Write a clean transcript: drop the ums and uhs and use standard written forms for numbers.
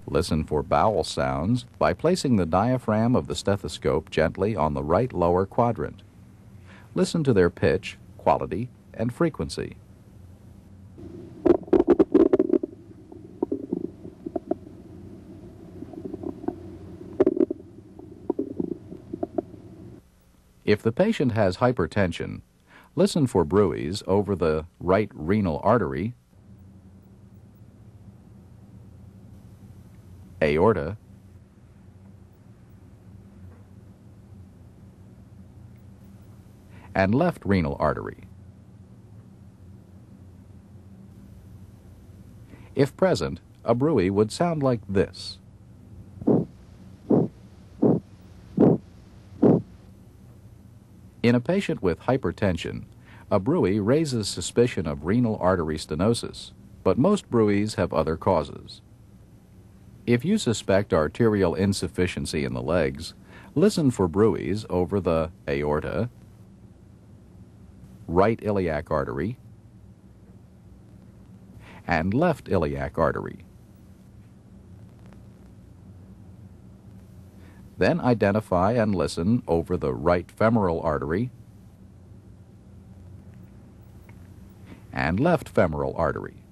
Listen for bowel sounds by placing the diaphragm of the stethoscope gently on the right lower quadrant. Listen to their pitch, quality, and frequency. If the patient has hypertension, listen for bruits over the right renal artery, aorta, and left renal artery. If present, a bruit would sound like this. In a patient with hypertension, a bruit raises suspicion of renal artery stenosis, but most bruits have other causes. If you suspect arterial insufficiency in the legs, listen for bruits over the aorta, right iliac artery, and left iliac artery. Then identify and listen over the right femoral artery and left femoral artery.